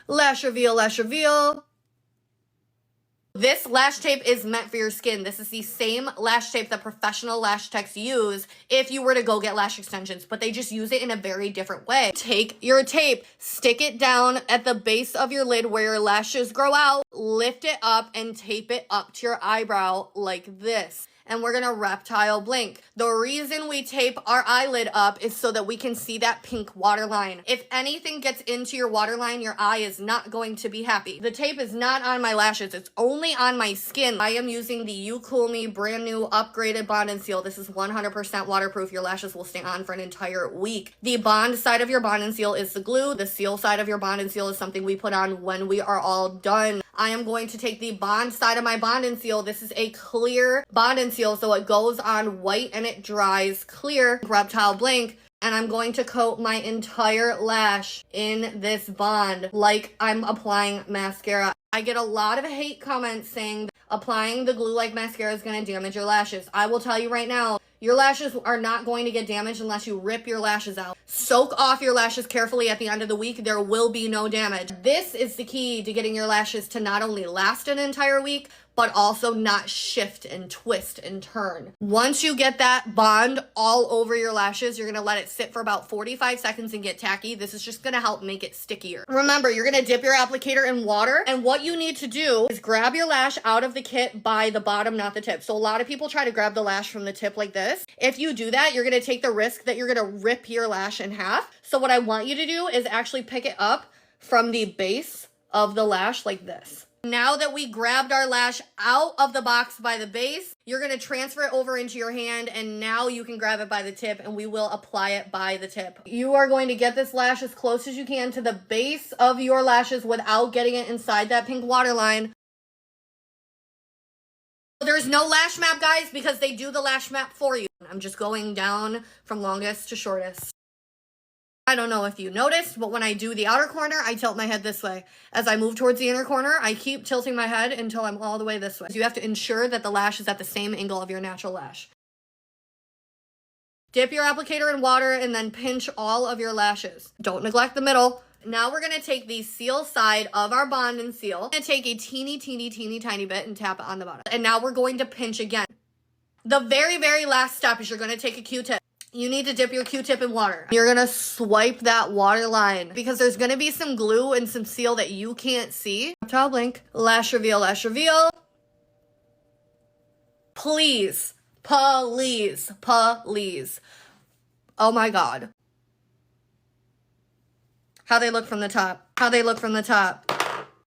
Lash reveal, lash reveal. This lash tape is meant for your skin. This is the same lash tape that professional lash techs use if you were to go get lash extensions, but they just use it in a very different way. Take your tape, stick it down at the base of your lid where your lashes grow out, lift it up, and tape it up to your eyebrow like this. And we're gonna reptile blink. The reason we tape our eyelid up is so that we can see that pink waterline. If anything gets into your waterline, your eye is not going to be happy. The tape is not on my lashes, it's only on my skin. I am using the UcoolMe brand new upgraded Bond and Seal. This is 100% waterproof. Your lashes will stay on for an entire week. The Bond side of your Bond and Seal is the glue. The Seal side of your Bond and Seal is something we put on when we are all done. I am going to take the Bond side of my Bond and Seal. This is a clear Bond and Seal, so it goes on white and it dries clear. Reptile blink. And I'm going to coat my entire lash in this bond like I'm applying mascara. I get a lot of hate comments saying applying the glue like mascara is going to damage your lashes. I will tell you right now, your lashes are not going to get damaged unless you rip your lashes out. Soak off your lashes carefully at the end of the week. There will be no damage. This is the key to getting your lashes to not only last an entire week, but also not shift and twist and turn. Once you get that bond all over your lashes, you're gonna let it sit for about 45 seconds and get tacky. This is just gonna help make it stickier. Remember, you're gonna dip your applicator in water, and what you need to do is grab your lash out of the kit by the bottom, not the tip. So a lot of people try to grab the lash from the tip like this. If you do that, you're gonna take the risk that you're gonna rip your lash in half. So what I want you to do is actually pick it up from the base of the lash like this. Now that we grabbed our lash out of the box by the base, you're going to transfer it over into your hand, and now you can grab it by the tip, and we will apply it by the tip. You are going to get this lash as close as you can to the base of your lashes without getting it inside that pink waterline. There's no lash map, guys, because they do the lash map for you. I'm just going down from longest to shortest. I don't know if you noticed, but when I do the outer corner, I tilt my head this way. As I move towards the inner corner, I keep tilting my head until I'm all the way this way. So you have to ensure that the lash is at the same angle of your natural lash. Dip your applicator in water and then pinch all of your lashes. Don't neglect the middle. Now we're gonna take the seal side of our Bond and Seal and take a teeny tiny bit and tap it on the bottom. And now we're going to pinch again. The very last step is you're gonna take a Q-tip. You need to dip your Q-tip in water. You're gonna swipe that water line because there's gonna be some glue and some seal that you can't see. Reptile blink. Lash reveal, lash reveal. Please, please, please. Oh my God. How they look from the top. How they look from the top.